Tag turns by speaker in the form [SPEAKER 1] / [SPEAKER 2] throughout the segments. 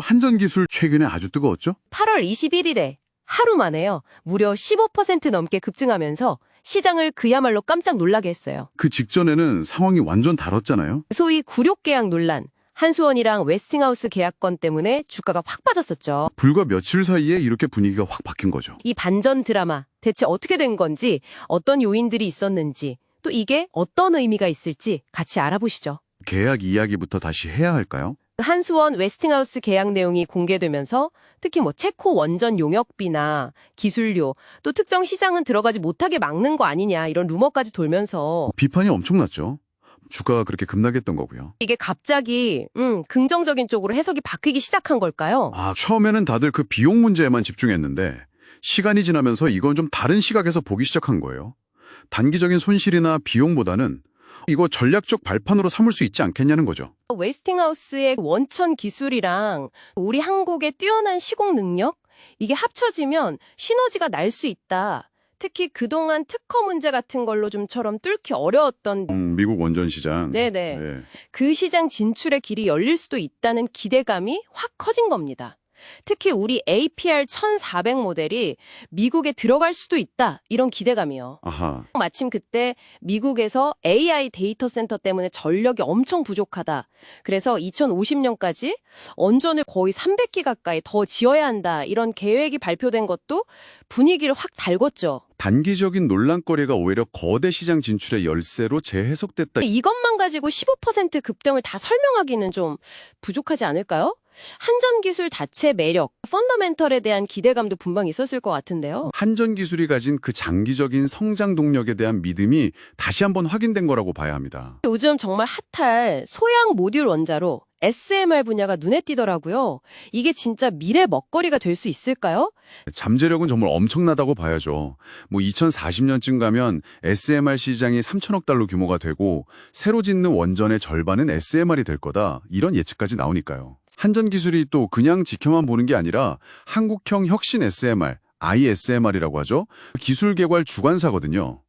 [SPEAKER 1] 한전기술 최근에 아주 뜨거웠죠?
[SPEAKER 2] 8월 21일에 하루 만에요. 무려 15% 넘게 급증하면서 시장을 그야말로 깜짝 놀라게 했어요.
[SPEAKER 1] 그 직전에는 상황이 완전 다뤘잖아요.
[SPEAKER 2] 소위 굴욕 계약 논란, 한수원이랑 웨스팅하우스 계약건 때문에 주가가 확 빠졌었죠.
[SPEAKER 1] 불과 며칠 사이에 이렇게 분위기가 확 바뀐 거죠.
[SPEAKER 2] 이 반전 드라마 대체 어떻게 된 건지, 어떤 요인들이 있었는지, 또 이게 어떤 의미가 있을지 같이 알아보시죠.
[SPEAKER 1] 계약 이야기부터 다시 해야 할까요?
[SPEAKER 2] 한수원 웨스팅하우스 계약 내용이 공개되면서 특히 체코 원전 용역비나 기술료, 또 특정 시장은 들어가지 못하게 막는 거 아니냐 이런 루머까지 돌면서
[SPEAKER 1] 비판이 엄청났죠. 주가가 그렇게 급락했던 거고요.
[SPEAKER 2] 이게 갑자기 긍정적인 쪽으로 해석이 바뀌기 시작한 걸까요?
[SPEAKER 1] 처음에는 다들 그 비용 문제에만 집중했는데 시간이 지나면서 이건 좀 다른 시각에서 보기 시작한 거예요. 단기적인 손실이나 비용보다는 이거 전략적 발판으로 삼을 수 있지 않겠냐는 거죠.
[SPEAKER 2] 웨스팅하우스의 원천 기술이랑 우리 한국의 뛰어난 시공 능력, 이게 합쳐지면 시너지가 날 수 있다. 특히 그동안 특허 문제 같은 걸로 좀처럼 뚫기 어려웠던
[SPEAKER 1] 미국 원전 시장.
[SPEAKER 2] 네네.
[SPEAKER 1] 네.
[SPEAKER 2] 그 시장 진출의 길이 열릴 수도 있다는 기대감이 확 커진 겁니다. 특히 우리 APR 1400 모델이 미국에 들어갈 수도 있다, 이런 기대감이요.
[SPEAKER 1] 아하.
[SPEAKER 2] 마침 그때 미국에서 AI 데이터 센터 때문에 전력이 엄청 부족하다. 그래서 2050년까지 원전을 거의 300기 가까이 더 지어야 한다, 이런 계획이 발표된 것도 분위기를 확 달궜죠.
[SPEAKER 1] 단기적인 논란거리가 오히려 거대 시장 진출의 열쇠로 재해석됐다.
[SPEAKER 2] 이것만 가지고 15% 급등을 다 설명하기는 좀 부족하지 않을까요? 한전기술 자체 매력, 펀더멘털에 대한 기대감도 분명 있었을 것 같은데요.
[SPEAKER 1] 한전기술이 가진 그 장기적인 성장 동력에 대한 믿음이 다시 한번 확인된 거라고 봐야 합니다.
[SPEAKER 2] 요즘 정말 핫할 소양 모듈 원자로 SMR 분야가 눈에 띄더라고요. 이게 진짜 미래 먹거리가 될 수 있을까요?
[SPEAKER 1] 잠재력은 정말 엄청나다고 봐야죠. 2040년쯤 가면 SMR 시장이 3천억 달러 규모가 되고 새로 짓는 원전의 절반은 SMR이 될 거다, 이런 예측까지 나오니까요. 한전기술이 또 그냥 지켜만 보는 게 아니라 한국형 혁신 SMR, ISMR이라고 하죠. 기술 개발 주관사거든요.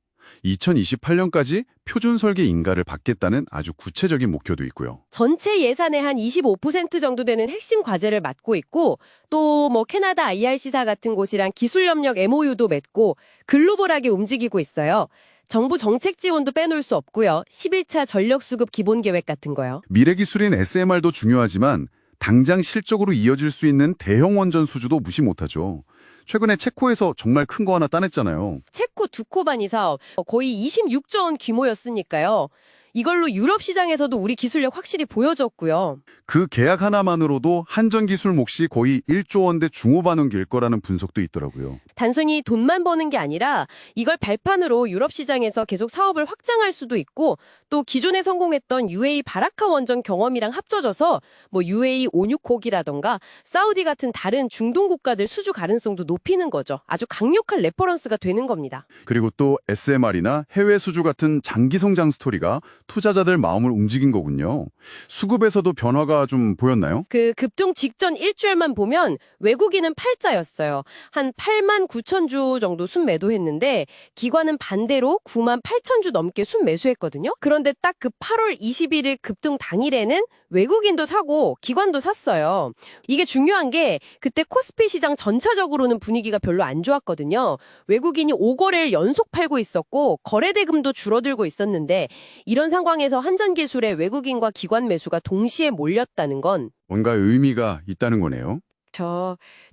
[SPEAKER 1] 2028년까지 표준 설계 인가를 받겠다는 아주 구체적인 목표도 있고요.
[SPEAKER 2] 전체 예산의 한 25% 정도 되는 핵심 과제를 맡고 있고, 또 캐나다 IRC사 같은 곳이랑 기술 협력 MOU도 맺고 글로벌하게 움직이고 있어요. 정부 정책 지원도 빼놓을 수 없고요. 11차 전력 수급 기본 계획 같은 거요.
[SPEAKER 1] 미래 기술인 SMR도 중요하지만 당장 실적으로 이어질 수 있는 대형 원전 수주도 무시 못하죠. 최근에 체코에서 정말 큰 거 하나 따냈잖아요.
[SPEAKER 2] 체코 두코바니 사업 거의 26조 원 규모였으니까요. 이걸로 유럽 시장에서도 우리 기술력 확실히 보여줬고요.
[SPEAKER 1] 그 계약 하나만으로도 한전기술 몫이 거의 1조 원대 중후반원기일 거라는 분석도 있더라고요.
[SPEAKER 2] 단순히 돈만 버는 게 아니라 이걸 발판으로 유럽 시장에서 계속 사업을 확장할 수도 있고, 또 기존에 성공했던 UAE 바라카 원전 경험이랑 합쳐져서 UAE 560이라던가 사우디 같은 다른 중동 국가들 수주 가능성도 높이는 거죠. 아주 강력한 레퍼런스가 되는 겁니다.
[SPEAKER 1] 그리고 또 SMR이나 해외 수주 같은 장기 성장 스토리가 투자자들 마음을 움직인 거군요. 수급에서도 변화가 좀 보였나요?
[SPEAKER 2] 그 급등 직전 일주일만 보면 외국인은 팔자였어요. 한 8만 9천 주 정도 순매도했는데 기관은 반대로 9만 8천 주 넘게 순매수했거든요. 그런데 딱 그 8월 21일 급등 당일에는 외국인도 사고 기관도 샀어요. 이게 중요한 게 그때 코스피 시장 전체적으로는 분위기가 별로 안 좋았거든요. 외국인이 5거래를 연속 팔고 있었고 거래 대금도 줄어들고 있었는데, 이런 상황에서 한전기술의 외국인과 기관 매수가 동시에 몰렸다는 건
[SPEAKER 1] 뭔가 의미가 있다는 거네요.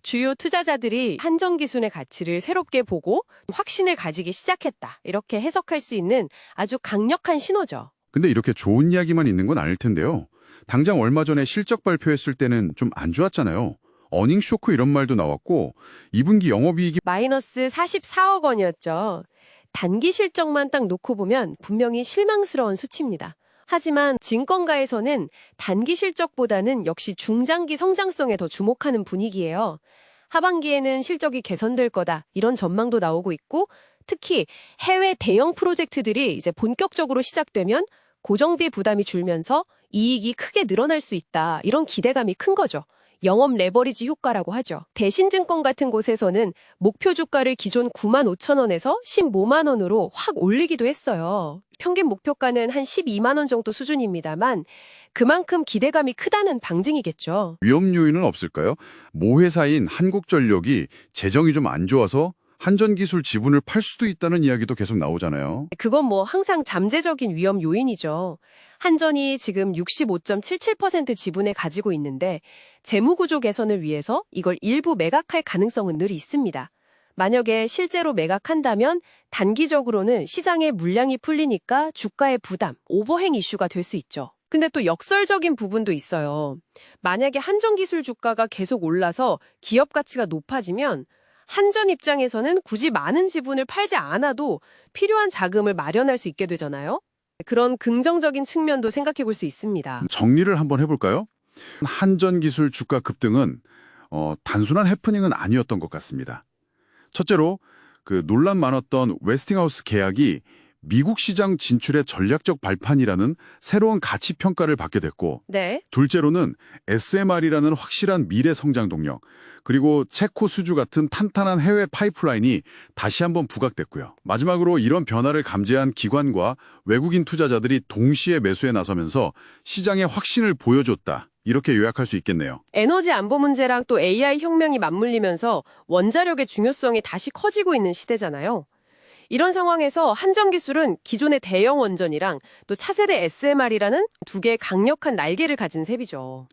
[SPEAKER 2] 주요 투자자들이 한전기술의 가치를 새롭게 보고 확신을 가지기 시작했다, 이렇게 해석할 수 있는 아주 강력한 신호죠.
[SPEAKER 1] 근데 이렇게 좋은 이야기만 있는 건 아닐 텐데요. 당장 얼마 전에 실적 발표했을 때는 좀 안 좋았잖아요. 어닝 쇼크 이런 말도 나왔고 2분기 영업이익이
[SPEAKER 2] 마이너스 44억 원이었죠. 단기 실적만 딱 놓고 보면 분명히 실망스러운 수치입니다. 하지만 증권가에서는 단기 실적보다는 역시 중장기 성장성에 더 주목하는 분위기예요. 하반기에는 실적이 개선될 거다, 이런 전망도 나오고 있고, 특히 해외 대형 프로젝트들이 이제 본격적으로 시작되면 고정비 부담이 줄면서 이익이 크게 늘어날 수 있다, 이런 기대감이 큰 거죠. 영업 레버리지 효과라고 하죠. 대신증권 같은 곳에서는 목표 주가를 기존 9만 5천 원에서 15만 원으로 확 올리기도 했어요. 평균 목표가는 한 12만 원 정도 수준입니다만 그만큼 기대감이 크다는 방증이겠죠.
[SPEAKER 1] 위험 요인은 없을까요? 모 회사인 한국전력이 재정이 좀 안 좋아서 한전기술 지분을 팔 수도 있다는 이야기도 계속 나오잖아요.
[SPEAKER 2] 그건 뭐 항상 잠재적인 위험 요인이죠. 한전이 지금 65.77% 지분을 가지고 있는데 재무구조 개선을 위해서 이걸 일부 매각할 가능성은 늘 있습니다. 만약에 실제로 매각한다면 단기적으로는 시장에 물량이 풀리니까 주가의 부담, 오버행 이슈가 될 수 있죠. 근데 또 역설적인 부분도 있어요. 만약에 한전기술 주가가 계속 올라서 기업 가치가 높아지면 한전 입장에서는 굳이 많은 지분을 팔지 않아도 필요한 자금을 마련할 수 있게 되잖아요. 그런 긍정적인 측면도 생각해 볼 수 있습니다.
[SPEAKER 1] 정리를 한번 해볼까요? 한전기술 주가 급등은 단순한 해프닝은 아니었던 것 같습니다. 첫째로 그 논란 많았던 웨스팅하우스 계약이 미국 시장 진출의 전략적 발판이라는 새로운 가치 평가를 받게 됐고,
[SPEAKER 2] 네.
[SPEAKER 1] 둘째로는 SMR이라는 확실한 미래 성장 동력, 그리고 체코 수주 같은 탄탄한 해외 파이프라인이 다시 한번 부각됐고요. 마지막으로 이런 변화를 감지한 기관과 외국인 투자자들이 동시에 매수에 나서면서 시장의 확신을 보여줬다. 이렇게 요약할 수 있겠네요.
[SPEAKER 2] 에너지 안보 문제랑 또 AI 혁명이 맞물리면서 원자력의 중요성이 다시 커지고 있는 시대잖아요. 이런 상황에서 한전기술은 기존의 대형 원전이랑 또 차세대 SMR이라는 두 개의 강력한 날개를 가진 셈이죠.